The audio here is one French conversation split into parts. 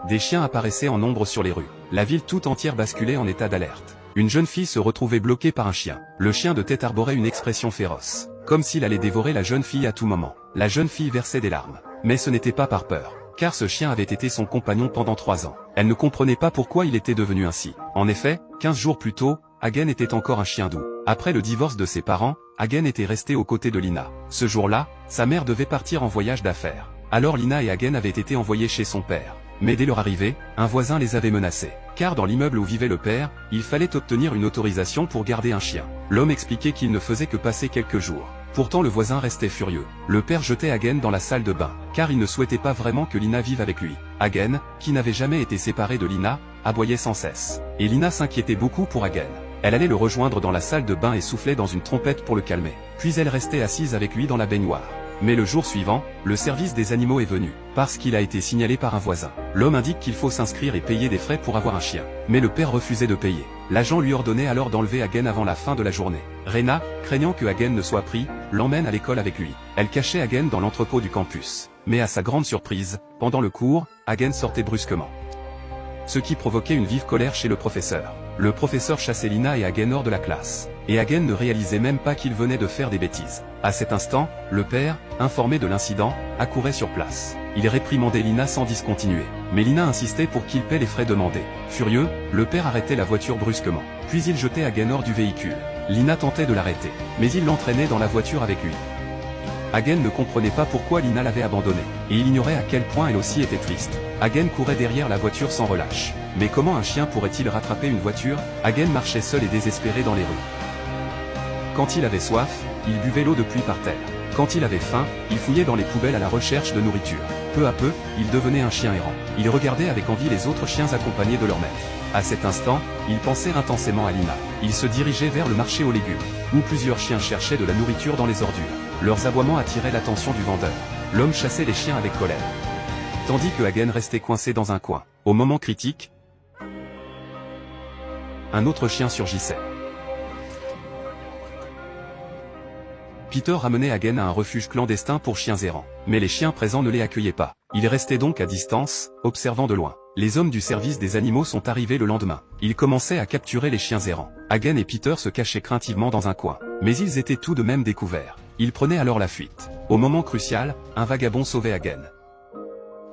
des chiens apparaissaient en nombre sur les rues. La ville tout entière basculait en état d'alerte. Une jeune fille se retrouvait bloquée par un chien. Le chien de tête arborait une expression féroce, comme s'il allait dévorer la jeune fille à tout moment. La jeune fille versait des larmes. Mais ce n'était pas par peur, car ce chien avait été son compagnon pendant 3 ans. Elle ne comprenait pas pourquoi il était devenu ainsi. En effet, 15 jours plus tôt, Hagen était encore un chien doux. Après le divorce de ses parents, Hagen était resté aux côtés de Lina. Ce jour-là, sa mère devait partir en voyage d'affaires. Alors Lina et Hagen avaient été envoyés chez son père. Mais dès leur arrivée, un voisin les avait menacés. Car dans l'immeuble où vivait le père, il fallait obtenir une autorisation pour garder un chien. L'homme expliquait qu'il ne faisait que passer quelques jours. Pourtant le voisin restait furieux. Le père jetait Hagen dans la salle de bain, car il ne souhaitait pas vraiment que Lina vive avec lui. Hagen, qui n'avait jamais été séparé de Lina, aboyait sans cesse. Et Lina s'inquiétait beaucoup pour Hagen. Elle allait le rejoindre dans la salle de bain et soufflait dans une trompette pour le calmer. Puis elle restait assise avec lui dans la baignoire. Mais le jour suivant, le service des animaux est venu, parce qu'il a été signalé par un voisin. L'homme indique qu'il faut s'inscrire et payer des frais pour avoir un chien. Mais le père refusait de payer. L'agent lui ordonnait alors d'enlever Hagen avant la fin de la journée. Rena, craignant que Hagen ne soit pris, l'emmène à l'école avec lui. Elle cachait Hagen dans l'entrepôt du campus. Mais à sa grande surprise, pendant le cours, Hagen sortait brusquement, ce qui provoquait une vive colère chez le professeur. Le professeur chassait Lina et Hagen hors de la classe. Et Hagen ne réalisait même pas qu'il venait de faire des bêtises. À cet instant, le père, informé de l'incident, accourait sur place. Il réprimandait Lina sans discontinuer. Mais Lina insistait pour qu'il paie les frais demandés. Furieux, le père arrêtait la voiture brusquement. Puis il jetait Hagen hors du véhicule. Lina tentait de l'arrêter, mais il l'entraînait dans la voiture avec lui. Hagen ne comprenait pas pourquoi Lina l'avait abandonné, et il ignorait à quel point elle aussi était triste. Hagen courait derrière la voiture sans relâche. Mais comment un chien pourrait-il rattraper une voiture? Hagen marchait seul et désespéré dans les rues. Quand il avait soif, il buvait l'eau de pluie par terre. Quand il avait faim, il fouillait dans les poubelles à la recherche de nourriture. Peu à peu, il devenait un chien errant. Il regardait avec envie les autres chiens accompagnés de leur maître. À cet instant, il pensait intensément à Lina. Il se dirigeait vers le marché aux légumes, où plusieurs chiens cherchaient de la nourriture dans les ordures. Leurs aboiements attiraient l'attention du vendeur. L'homme chassait les chiens avec colère, tandis que Hagen restait coincé dans un coin. Au moment critique, un autre chien surgissait. Peter ramenait Hagen à un refuge clandestin pour chiens errants. Mais les chiens présents ne les accueillaient pas. Ils restaient donc à distance, observant de loin. Les hommes du service des animaux sont arrivés le lendemain. Ils commençaient à capturer les chiens errants. Hagen et Peter se cachaient craintivement dans un coin. Mais ils étaient tout de même découverts. Ils prenaient alors la fuite. Au moment crucial, un vagabond sauvait Hagen.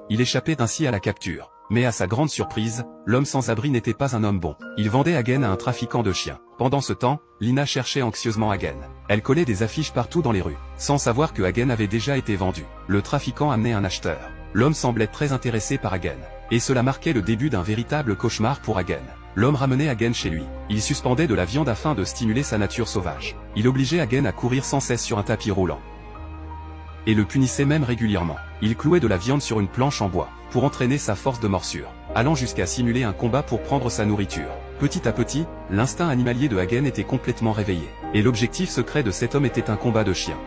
Il échappait ainsi à la capture. Mais à sa grande surprise, l'homme sans abri n'était pas un homme bon. Il vendait Hagen à un trafiquant de chiens. Pendant ce temps, Lina cherchait anxieusement Hagen. Elle collait des affiches partout dans les rues, sans savoir que Hagen avait déjà été vendu. Le trafiquant amenait un acheteur. L'homme semblait très intéressé par Hagen. Et cela marquait le début d'un véritable cauchemar pour Hagen. L'homme ramenait Hagen chez lui. Il suspendait de la viande afin de stimuler sa nature sauvage. Il obligeait Hagen à courir sans cesse sur un tapis roulant, et le punissait même régulièrement. Il clouait de la viande sur une planche en bois, pour entraîner sa force de morsure, allant jusqu'à simuler un combat pour prendre sa nourriture. Petit à petit, l'instinct animalier de Hagen était complètement réveillé, et l'objectif secret de cet homme était un combat de chiens.